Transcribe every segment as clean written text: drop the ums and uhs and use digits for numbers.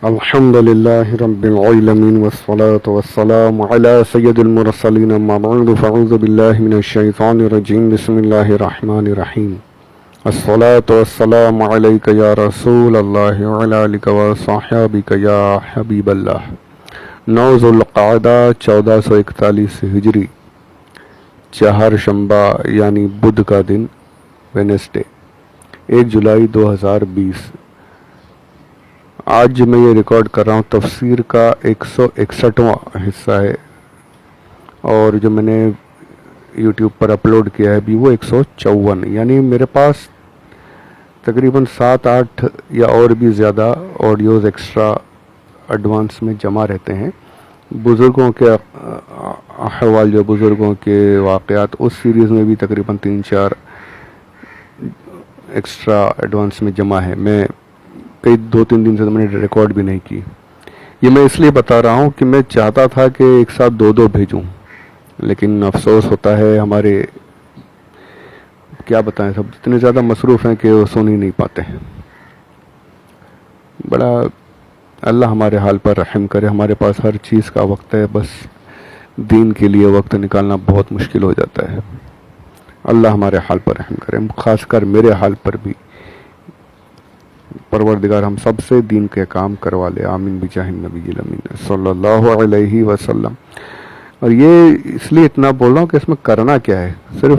الحمد لله رب العالمين والصلاة والسلام على سيد المرسلين أما بعد فأعوذ بالله من الشيطان الرجيم بسم الله الرحمن الرحيم الصلاة والسلام عليك يا رسول الله وعلى آلك وصحابك يا حبيب الله 9 ذوالقعدہ 1441 ہجری چہار شنبہ یعنی بدھ کا دن وینسڈے 1 جولائی 2020۔ آج میں یہ ریکارڈ کر رہا ہوں تفسیر کا 161واں حصہ ہے، اور جو میں نے یوٹیوب پر اپلوڈ کیا ہے بھی وہ 154، یعنی میرے پاس تقریباً 7-8 یا اور بھی زیادہ آڈیوز ایکسٹرا ایڈوانس میں جمع رہتے ہیں۔ بزرگوں کے احوال، جو بزرگوں کے واقعات، اس سیریز میں بھی تقریباً 3-4 ایکسٹرا ایڈوانس میں جمع ہے۔ میں کئی 2-3 دن سے میں نے ریکارڈ بھی نہیں کی۔ یہ میں اس لیے بتا رہا ہوں کہ میں چاہتا تھا کہ ایک ساتھ 2 بھیجوں، لیکن افسوس ہوتا ہے ہمارے کیا بتائیں سب اتنے زیادہ مصروف ہیں کہ وہ سن ہی نہیں پاتے ہیں۔ بڑا اللہ ہمارے حال پر رحم کرے۔ ہمارے پاس ہر چیز کا وقت ہے، بس دین کے لیے وقت نکالنا بہت مشکل ہو جاتا ہے۔ اللہ ہمارے حال پر رحم کرے، خاص کر میرے حال پر بھی۔ پروردگار ہم سب سے دین کے کام کروا لے، آمین بجاہ النبی الامین صلی اللہ علیہ وسلم۔ اور یہ اس لیے اتنا بول رہا ہوں کہ اس میں کرنا کیا ہے، صرف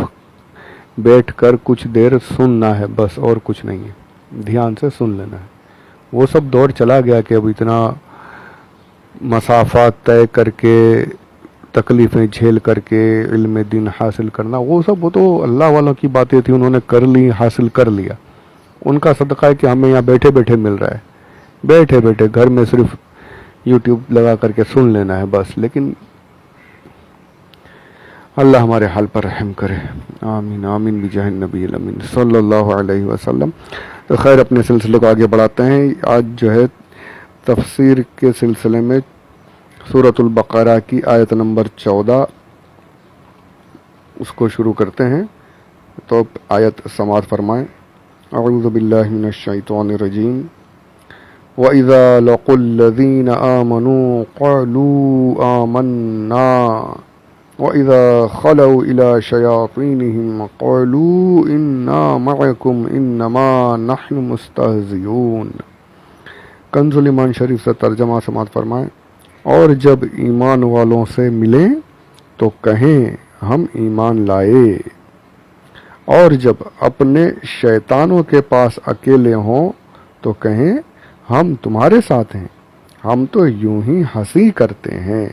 بیٹھ کر کچھ دیر سننا ہے، بس اور کچھ نہیں ہے، دھیان سے سن لینا ہے۔ وہ سب دور چلا گیا کہ اب اتنا مسافات طے کر کے، تکلیفیں جھیل کر کے علم دین حاصل کرنا، وہ تو اللہ والوں کی باتیں تھیں، انہوں نے کر لی، حاصل کر لیا۔ ان کا صدقہ ہے کہ ہمیں یہاں بیٹھے بیٹھے مل رہا ہے، بیٹھے بیٹھے گھر میں صرف یوٹیوب لگا کر کے سن لینا ہے بس۔ لیکن اللہ ہمارے حال پر رحم کرے، آمین آمین بجاہ النبی الامین صلی اللہ علیہ وسلم۔ تو خیر، اپنے سلسلے کو آگے بڑھاتے ہیں۔ آج جو ہے تفسیر کے سلسلے میں سورۃ البقرہ کی آیت نمبر 14 اس کو شروع کرتے ہیں۔ تو آیت سماعت فرمائیں۔ اعوذ باللہ من الشیطان الرجیم۔ وَإِذَا لَقُوا الَّذِينَ آمَنُوا قَالُوا آمَنَّا وَإِذَا خَلَوْا إِلَى شَيَاطِينِهِمْ قَالُوا إِنَّا مَعَكُمْ إِنَّمَا نَحْنُ مُسْتَهْزِئُونَ۔ کنز الایمان شریف سے ترجمہ سماعت فرمائیں۔ اور جب ایمان والوں سے ملیں تو کہیں ہم ایمان لائے، اور جب اپنے شیطانوں کے پاس اکیلے ہوں تو کہیں ہم تمہارے ساتھ ہیں، ہم تو یوں ہی ہنسی کرتے ہیں۔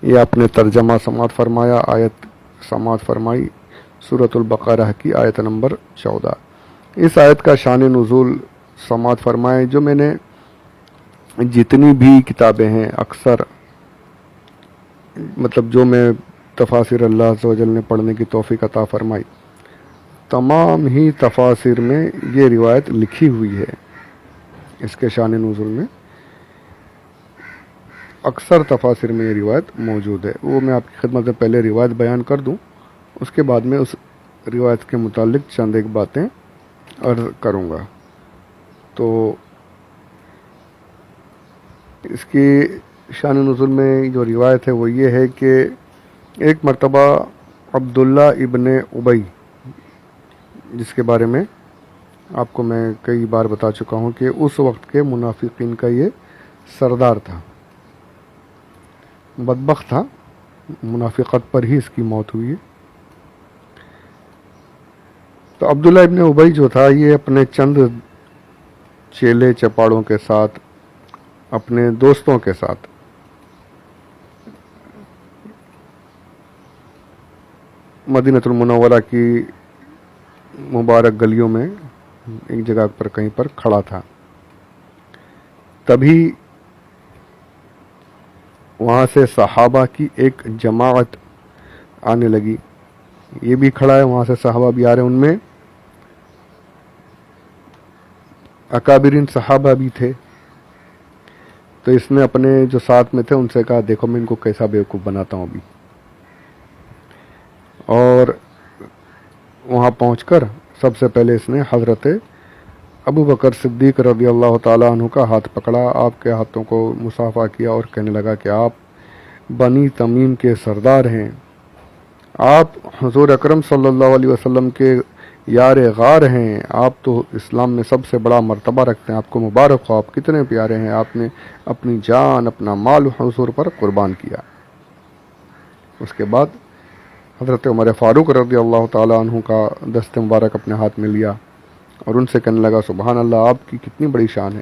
یہ اپنے ترجمہ سماعت فرمایا، آیت سماعت فرمائی سورۃ البقرہ کی آیت نمبر 14۔ اس آیت کا شان نزول سماعت فرمائے۔ جو میں نے جتنی بھی کتابیں ہیں، اکثر مطلب جو میں تفاسیر اللہ عز و جل نے پڑھنے کی توفیق عطا فرمائی، تمام ہی تفاسیر میں یہ روایت لکھی ہوئی ہے۔ اس کے شان نزول میں اکثر تفاسیر میں یہ روایت موجود ہے۔ وہ میں آپ کی خدمت میں پہلے روایت بیان کر دوں، اس کے بعد میں اس روایت کے متعلق چند ایک باتیں عرض کروں گا۔ تو اس کی شان نزول میں جو روایت ہے وہ یہ ہے کہ ایک مرتبہ عبداللہ ابن ابی، جس کے بارے میں آپ کو میں کئی بار بتا چکا ہوں کہ اس وقت کے منافقین کا یہ سردار تھا، بدبخت تھا، منافقت پر ہی اس کی موت ہوئی ہے۔ تو عبداللہ ابن ابی جو تھا، یہ اپنے چند چیلے چپاڑوں کے ساتھ، اپنے دوستوں کے ساتھ مدینہ المنورہ کی مبارک گلیوں میں ایک جگہ پر کہیں پر کھڑا تھا۔ تبھی وہاں سے صحابہ کی ایک جماعت آنے لگی۔ یہ بھی کھڑا ہے، وہاں سے صحابہ بھی آ رہے ہیں، ان میں اکابرین صحابہ بھی تھے۔ تو اس نے اپنے جو ساتھ میں تھے ان سے کہا، دیکھو میں ان کو کیسا بیوقوف بناتا ہوں ابھی۔ اور وہاں پہنچ کر سب سے پہلے اس نے حضرت ابو بکر صدیق رضی اللہ تعالیٰ عنہ کا ہاتھ پکڑا، آپ کے ہاتھوں کو مصافحہ کیا اور کہنے لگا کہ آپ بنی تمیم کے سردار ہیں، آپ حضور اکرم صلی اللہ علیہ وسلم کے یار غار ہیں، آپ تو اسلام میں سب سے بڑا مرتبہ رکھتے ہیں، آپ کو مبارک ہو، آپ کتنے پیارے ہیں، آپ نے اپنی جان اپنا مال حضور پر قربان کیا۔ اس کے بعد حضرت عمر فاروق رضی اللہ تعالیٰ عنہ کا دست مبارک اپنے ہاتھ میں لیا اور ان سے کہنے لگا سبحان اللہ، آپ کی کتنی بڑی شان ہے،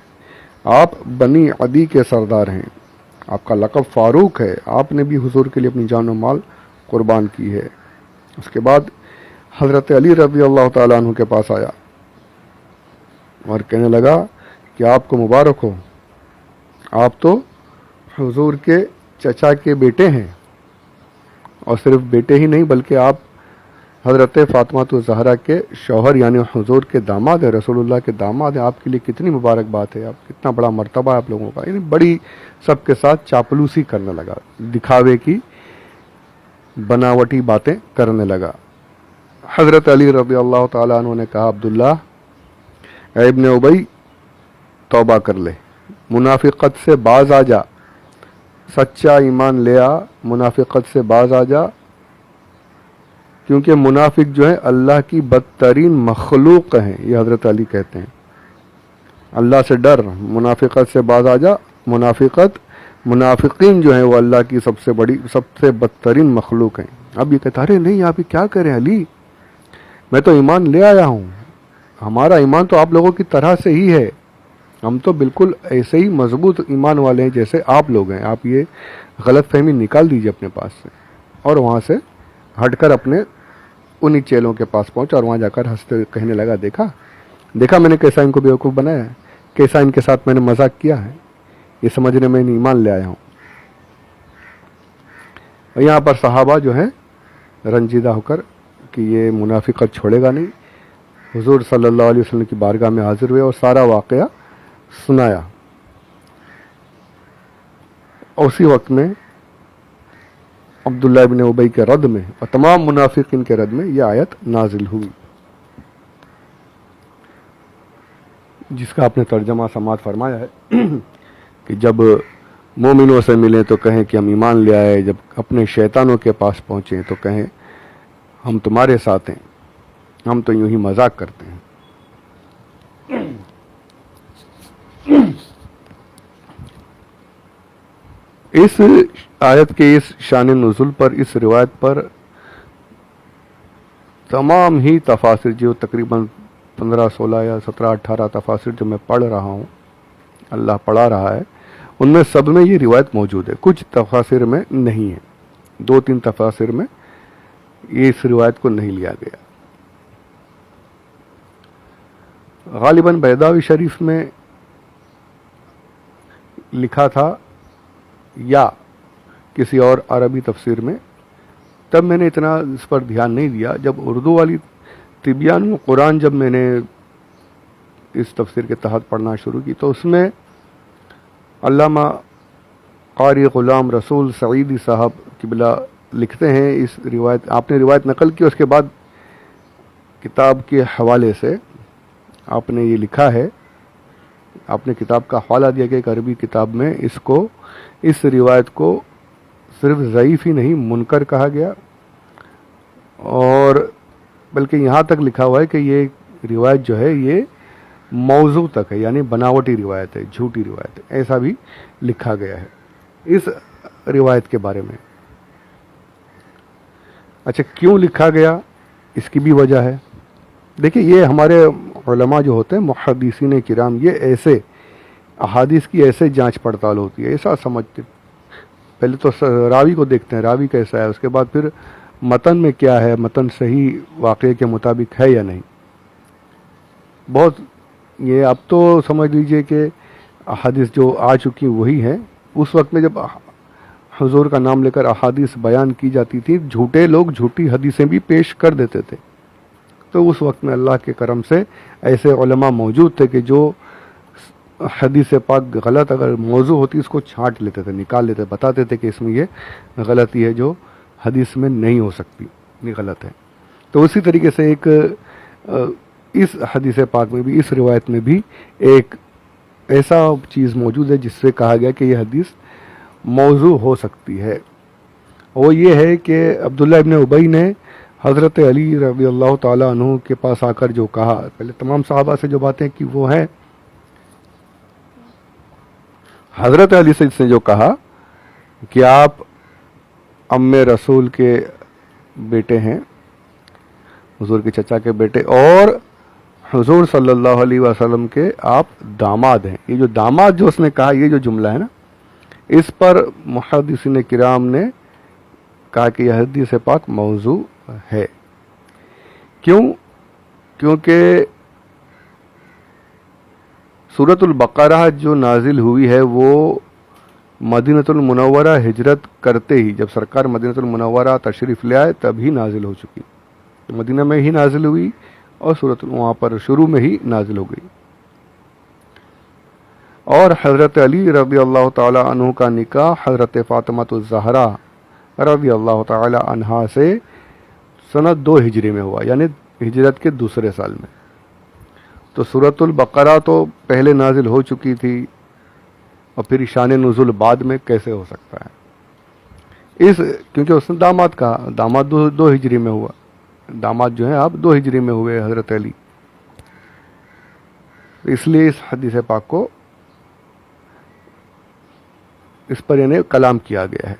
آپ بنی عدی کے سردار ہیں، آپ کا لقب فاروق ہے، آپ نے بھی حضور کے لیے اپنی جان و مال قربان کی ہے۔ اس کے بعد حضرت علی رضی اللہ تعالیٰ عنہ کے پاس آیا اور کہنے لگا کہ آپ کو مبارک ہو، آپ تو حضور کے چچا کے بیٹے ہیں، اور صرف بیٹے ہی نہیں بلکہ آپ حضرت فاطمہ الزہرا کے شوہر یعنی حضور کے داماد ہیں، رسول اللہ کے داماد ہیں، آپ کے لیے کتنی مبارک بات ہے، آپ کتنا بڑا مرتبہ ہے آپ لوگوں کا۔ یعنی بڑی سب کے ساتھ چاپلوسی کرنے لگا، دکھاوے کی بناوٹی باتیں کرنے لگا۔ حضرت علی رضی اللہ تعالیٰ عنہ نے کہا عبداللہ اے ابن ابی توبہ کر لے، منافقت سے باز آ جا، سچا ایمان لے آ، منافقت سے باز آ جا، کیونکہ منافق جو ہے اللہ کی بدترین مخلوق ہیں، یہ حضرت علی کہتے ہیں۔ اللہ سے ڈر، منافقت سے باز آ جا، منافقین جو ہیں وہ اللہ کی سب سے بدترین مخلوق ہیں۔ اب یہ کہتا ارے نہیں آپ کیا کریں علی، میں تو ایمان لے آیا ہوں، ہمارا ایمان تو آپ لوگوں کی طرح سے ہی ہے، ہم تو بالکل ایسے ہی مضبوط ایمان والے ہیں جیسے آپ لوگ ہیں، آپ یہ غلط فہمی نکال دیجئے اپنے پاس سے۔ اور وہاں سے ہٹ کر اپنے انہی چیلوں کے پاس پہنچا اور وہاں جا کر ہنستے کہنے لگا دیکھا میں نے کیسا ان کو بیوقوف بنایا ہے، کیسا ان کے ساتھ میں نے مذاق کیا ہے، یہ سمجھنے میں ایمان لے آیا ہوں۔ اور یہاں پر صحابہ جو ہیں رنجیدہ ہو کر کہ یہ منافقت چھوڑے گا نہیں، حضور صلی اللہ علیہ وسلم کی بارگاہ میں حاضر ہوئے اور سارا واقعہ سنایا۔ اسی وقت میں عبداللہ ابن ابی کے رد میں اور تمام منافقین کے رد میں یہ آیت نازل ہوئی، جس کا آپ نے ترجمہ سماعت فرمایا ہے کہ جب مومنوں سے ملیں تو کہیں کہ ہم ایمان لے آئے، جب اپنے شیطانوں کے پاس پہنچیں تو کہیں ہم تمہارے ساتھ ہیں، ہم تو یوں ہی مذاق کرتے ہیں۔ اس آیت کے اس شان نزول پر، اس روایت پر تمام ہی تفاسیر جو تقریباً 15 16 یا 17 18 تفاسیر جو میں پڑھ رہا ہوں، اللہ پڑھا رہا ہے، ان میں سب میں یہ روایت موجود ہے، کچھ تفاسیر میں نہیں ہے، 2-3 تفاسیر میں یہ اس روایت کو نہیں لیا گیا۔ غالباً بیضاوی شریف میں لکھا تھا یا کسی اور عربی تفسیر میں، تب میں نے اتنا اس پر دھیان نہیں دیا۔ جب اردو والی تبیان قرآن جب میں نے اس تفسیر کے تحت پڑھنا شروع کی تو اس میں علامہ قاری غلام رسول سعیدی صاحب قبلہ لکھتے ہیں، اس روایت آپ نے روایت نقل کی، اس کے بعد کتاب کے حوالے سے آپ نے یہ لکھا ہے، آپ نے کتاب کا حوالہ دیا کہ ایک عربی کتاب میں اس روایت کو صرف ضعیف ہی نہیں منکر کہا گیا، اور بلکہ یہاں تک لکھا ہوا ہے کہ یہ روایت جو ہے یہ موضوع تک ہے، یعنی بناوٹی روایت ہے، جھوٹی روایت ہے، ایسا بھی لکھا گیا ہے اس روایت کے بارے میں۔ اچھا کیوں لکھا گیا، اس کی بھی وجہ ہے۔ دیکھیں یہ ہمارے علماء جو ہوتے ہیں محدثین کرام، یہ ایسے احادیث کی ایسے جانچ پڑتال ہوتی ہے، ایسا سمجھتے، پہلے تو راوی کو دیکھتے ہیں راوی کیسا ہے، اس کے بعد پھر متن میں کیا ہے، متن صحیح واقعے کے مطابق ہے یا نہیں۔ بہت یہ اب تو سمجھ لیجئے کہ احادیث جو آ چکی وہی ہیں، اس وقت میں جب حضور کا نام لے کر احادیث بیان کی جاتی تھی، جھوٹے لوگ جھوٹی حدیثیں بھی پیش کر دیتے تھے، تو اس وقت میں اللہ کے کرم سے ایسے علماء موجود تھے کہ جو حدیث پاک غلط اگر موضوع ہوتی اس کو چھانٹ لیتے تھے، نکال لیتے، بتاتے تھے کہ اس میں یہ غلطی ہے جو حدیث میں نہیں ہو سکتی، یہ غلط ہے۔ تو اسی طریقے سے ایک اس حدیث پاک میں بھی، اس روایت میں بھی ایک ایسا چیز موجود ہے جس سے کہا گیا کہ یہ حدیث موضوع ہو سکتی ہے. وہ یہ ہے کہ عبداللہ ابن ابی نے حضرت علی رضی اللہ تعالیٰ عنہ کے پاس آ کر جو کہا، پہلے تمام صحابہ سے جو باتیں کی وہ ہیں، حضرت علی سے اس نے جو کہا کہ آپ ام رسول کے بیٹے ہیں، حضور کے چچا کے بیٹے، اور حضور صلی اللہ علیہ وسلم کے آپ داماد ہیں. یہ جو داماد جو اس نے کہا، یہ جو جملہ ہے نا، اس پر محدثین کرام نے کہا کہ یہ حدیث پاک موضوع ہے. کیوں؟ کیونکہ سورۃ البقرہ جو نازل ہوئی ہے وہ مدینۃ المنورہ ہجرت کرتے ہی، جب سرکار مدینۃ المنورہ تشریف لے آئے تب ہی نازل ہو چکی. مدینہ میں ہی نازل ہوئی اور سورۃ وہاں پر شروع میں ہی نازل ہو گئی. اور حضرت علی رضی اللہ تعالی عنہ کا نکاح حضرت فاطمہ الزہرا رضی اللہ تعالی عنہا سے سنت 2 ہجری میں ہوا، یعنی ہجرت کے دوسرے سال میں. تو سورۃ البقرہ تو پہلے نازل ہو چکی تھی، اور پھر شان نزول بعد میں کیسے ہو سکتا ہے؟ کیونکہ اس نے داماد کہا، داماد 2 ہجری میں ہوا، داماد جو ہیں آپ 2 ہجری میں ہوئے حضرت علی. اس لیے اس حدیث پاک کو اس پر یعنی کلام کیا گیا ہے.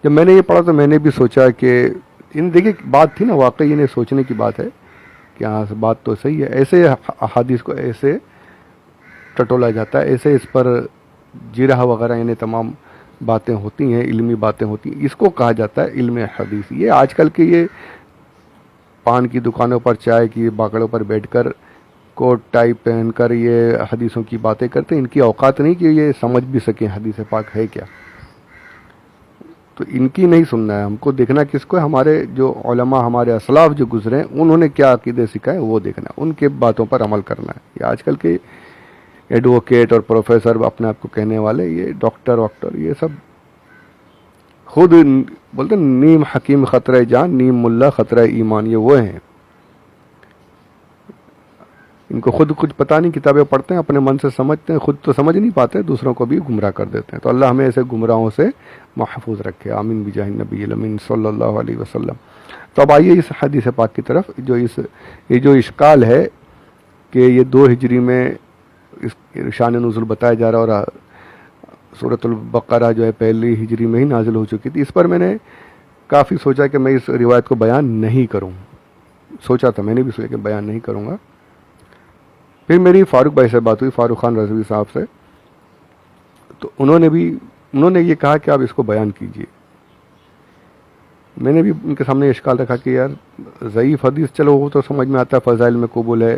جب میں نے یہ پڑھا تو میں نے بھی سوچا کہ دیکھیے بات تھی نا، واقعی انہیں سوچنے کی بات ہے کہ ہاں بات تو صحیح ہے. ایسے احادیث کو ایسے ٹٹولا جاتا ہے، ایسے اس پر جرح وغیرہ یعنی تمام باتیں ہوتی ہیں، علمی باتیں ہوتی ہیں. اس کو کہا جاتا ہے علم حدیث. یہ آج کل کے یہ پان کی دکانوں پر، چائے کی باکڑوں پر بیٹھ کر کوٹ ٹائی پہن کر یہ حدیثوں کی باتیں کرتے ہیں. ان کی اوقات نہیں کہ یہ سمجھ بھی سکیں حدیث پاک ہے کیا. تو ان کی نہیں سننا ہے، ہم کو دیکھنا کس کو ہے، ہمارے جو علماء، ہمارے اسلاف جو گزرے ہیں انہوں نے کیا عقیدے سکھائے وہ دیکھنا، ان کے باتوں پر عمل کرنا ہے. یہ آج کل کے ایڈوکیٹ اور پروفیسر اپنے آپ کو کہنے والے، یہ ڈاکٹر یہ سب خود بولتے ہیں نیم حکیم خطرہ جان، نیم ملا خطرہ ایمان. یہ وہ ہیں، ان کو خود کچھ پتہ نہیں، کتابیں پڑھتے ہیں اپنے من سے سمجھتے ہیں، خود تو سمجھ نہیں پاتے، دوسروں کو بھی گمراہ کر دیتے ہیں. تو اللہ ہمیں ایسے گمراہوں سے محفوظ رکھے، آمین بجاہ النبی الامین صلی اللہ علیہ وسلم. تو اب آئیے اس حدیث پاک کی طرف. یہ جو اشکال ہے کہ یہ 2 ہجری میں اس شان نزول بتایا جا رہا اور سورۃ البقرہ جو ہے پہلی ہجری میں ہی نازل ہو چکی تھی، اس پر میں نے کافی سوچا کہ میں اس روایت کو بیان نہیں کروں. سوچا تھا، میں نے بھی سوچا کہ بیان نہیں کروں گا. پھر میری فاروق بھائی سے بات ہوئی، فاروق خان رضوی صاحب سے. تو انہوں نے یہ کہا کہ آپ اس کو بیان کیجئے. میں نے بھی ان کے سامنے اشکال رکھا کہ یار ضعیف حدیث چلو وہ تو سمجھ میں آتا ہے، فضائل میں قبول ہے،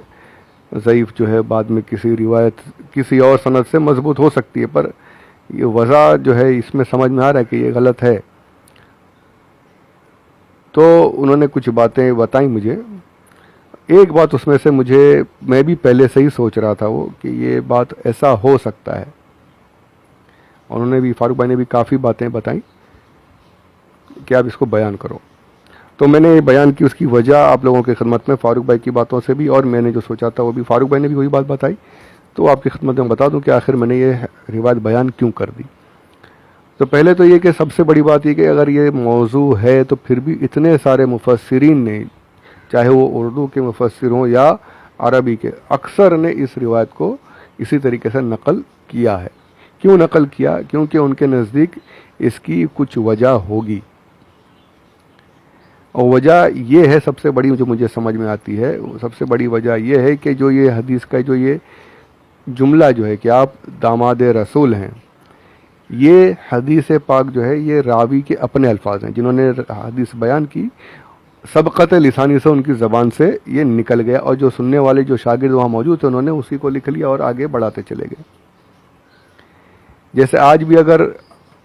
ضعیف جو ہے بعد میں کسی روایت کسی اور سند سے مضبوط ہو سکتی ہے، پر یہ وضع جو ہے اس میں سمجھ میں آ رہا ہے کہ یہ غلط ہے. تو انہوں نے کچھ باتیں بتائیں مجھے. ایک بات اس میں سے میں بھی پہلے سے ہی سوچ رہا تھا وہ کہ یہ بات ایسا ہو سکتا ہے. انہوں نے بھی، فاروق بھائی نے بھی کافی باتیں بتائیں کہ آپ اس کو بیان کرو. تو میں نے بیان کی، اس کی وجہ آپ لوگوں کی خدمت میں فاروق بھائی کی باتوں سے بھی، اور میں نے جو سوچا تھا وہ بھی فاروق بھائی نے بھی وہی بات بتائی. تو آپ کی خدمت میں بتا دوں کہ آخر میں نے یہ روایت بیان کیوں کر دی. تو پہلے تو یہ کہ سب سے بڑی بات یہ کہ اگر یہ موضوع ہے تو پھر بھی اتنے سارے مفسرین نے، چاہے وہ اردو کے مفسر ہوں یا عربی کے، اکثر نے اس روایت کو اسی طریقے سے نقل کیا ہے. کیوں نقل کیا؟ کیونکہ ان کے نزدیک اس کی کچھ وجہ ہوگی. اور وجہ یہ ہے سب سے بڑی جو مجھے سمجھ میں آتی ہے، سب سے بڑی وجہ یہ ہے کہ جو یہ حدیث کا جو یہ جملہ جو ہے کہ آپ داماد رسول ہیں، یہ حدیث پاک جو ہے یہ راوی کے اپنے الفاظ ہیں جنہوں نے حدیث بیان کی. سبقت لسانی سے ان کی زبان سے یہ نکل گیا، اور جو سننے والے جو شاگرد وہاں موجود تھے انہوں نے اسی کو لکھ لیا اور آگے بڑھاتے چلے گئے. جیسے آج بھی اگر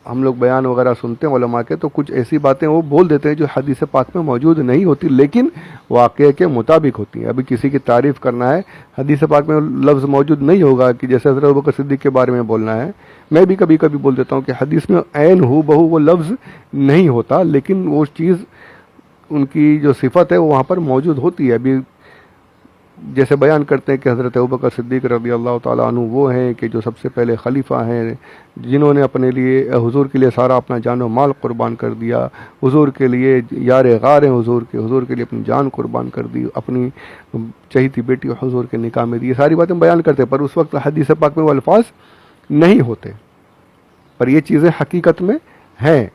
ہم لوگ بیان وغیرہ سنتے ہیں علماء کے تو کچھ ایسی باتیں وہ بول دیتے ہیں جو حدیث پاک میں موجود نہیں ہوتی لیکن واقعے کے مطابق ہوتی ہیں. ابھی کسی کی تعریف کرنا ہے، حدیث پاک میں لفظ موجود نہیں ہوگا کہ جیسے حضرت ابوبکر صدیق کے بارے میں بولنا ہے. میں بھی کبھی کبھی بول دیتا ہوں کہ حدیث میں عین ہو بہو وہ لفظ نہیں ہوتا، لیکن وہ چیز ان کی جو صفت ہے وہ وہاں پر موجود ہوتی ہے. ابھی جیسے بیان کرتے ہیں کہ حضرت ابوبکر صدیق رضی اللہ تعالیٰ عنہ وہ ہیں کہ جو سب سے پہلے خلیفہ ہیں، جنہوں نے اپنے لیے حضور کے لیے سارا اپنا جان و مال قربان کر دیا، حضور کے لیے یار غار ہیں، حضور کے لیے اپنی جان قربان کر دی، اپنی چہیتی بیٹی حضور کے نکاح میں دی، یہ ساری باتیں بیان کرتے ہیں، پر اس وقت حدیث پاک میں وہ الفاظ نہیں ہوتے، پر یہ چیزیں حقیقت میں ہیں،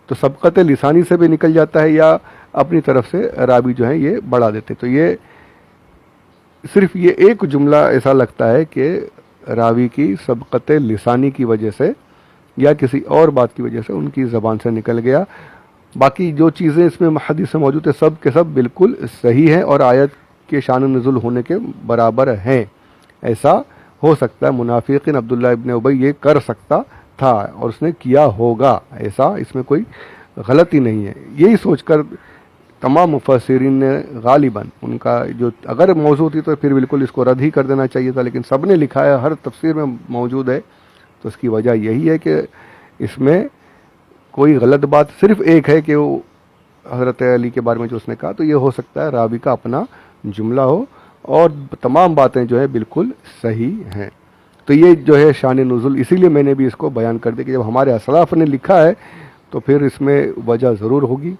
تو سبقت لسانی سے بھی نکل جاتا ہے یا اپنی طرف سے راوی جو ہے یہ بڑھا دیتے. تو یہ صرف یہ ایک جملہ ایسا لگتا ہے کہ راوی کی سبقت لسانی کی وجہ سے یا کسی اور بات کی وجہ سے ان کی زبان سے نکل گیا. باقی جو چیزیں اس میں حدیث سے موجود ہیں سب کے سب بالکل صحیح ہیں اور آیت کے شان نزول ہونے کے برابر ہیں. ایسا ہو سکتا ہے، منافقین عبداللہ ابن ابی یہ کر سکتا تھا اور اس نے کیا ہوگا، ایسا اس میں کوئی غلطی نہیں ہے. یہی سوچ کر تمام مفسرین نے غالباً ان کا جو اگر موضوع تھی تو پھر بالکل اس کو رد ہی کر دینا چاہیے تھا، لیکن سب نے لکھا ہے، ہر تفسیر میں موجود ہے، تو اس کی وجہ یہی ہے کہ اس میں کوئی غلط بات صرف ایک ہے کہ وہ حضرت علی کے بارے میں جو اس نے کہا، تو یہ ہو سکتا ہے راوی کا اپنا جملہ ہو اور تمام باتیں جو ہے بالکل صحیح ہیں. تو یہ جو ہے شان نزول، اسی لیے میں نے بھی اس کو بیان کر دیا کہ جب ہمارے اسلاف نے لکھا ہے تو پھر اس میں وجہ ضرور ہوگی،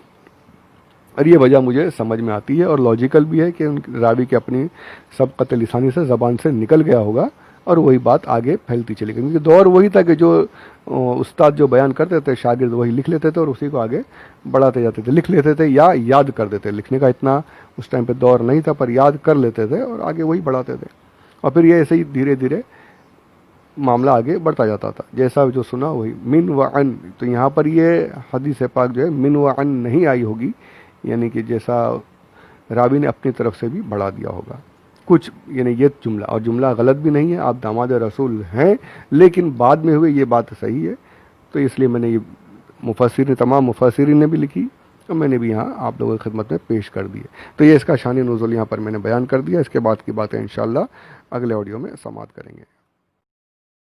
اور یہ وجہ مجھے سمجھ میں آتی ہے اور لاجیکل بھی ہے کہ ان راوی کے اپنی سبقت لسانی سے زبان سے نکل گیا ہوگا اور وہی بات آگے پھیلتی چلی گئی، کیونکہ دور وہی تھا کہ جو استاد جو بیان کرتے تھے شاگرد وہی لکھ لیتے تھے اور اسی کو آگے بڑھاتے جاتے تھے، لکھ لیتے تھے یا یاد کر دیتے. لکھنے کا اتنا اس ٹائم پہ دور نہیں تھا، پر یاد کر لیتے تھے اور آگے وہی بڑھاتے تھے، اور پھر یہ ایسے ہی دھیرے دھیرے معاملہ آگے بڑھتا جاتا تھا، جیسا جو سنا وہی من و عن. تو یہاں پر یہ حدیث پاک جو ہے من و عن نہیں آئی ہوگی، یعنی کہ جیسا راوی نے اپنی طرف سے بھی بڑھا دیا ہوگا کچھ، یعنی یہ جملہ، اور جملہ غلط بھی نہیں ہے، آپ داماد رسول ہیں، لیکن بعد میں ہوئے یہ بات صحیح ہے. تو اس لیے میں نے یہ تمام مفسرین نے بھی لکھی اور میں نے بھی یہاں آپ لوگوں کی خدمت میں پیش کر دی ہے. تو یہ اس کا شان نزول یہاں پر میں نے بیان کر دیا. اس کے بعد کی باتیں انشاءاللہ اگلے آڈیو میں سماعت کریں گے.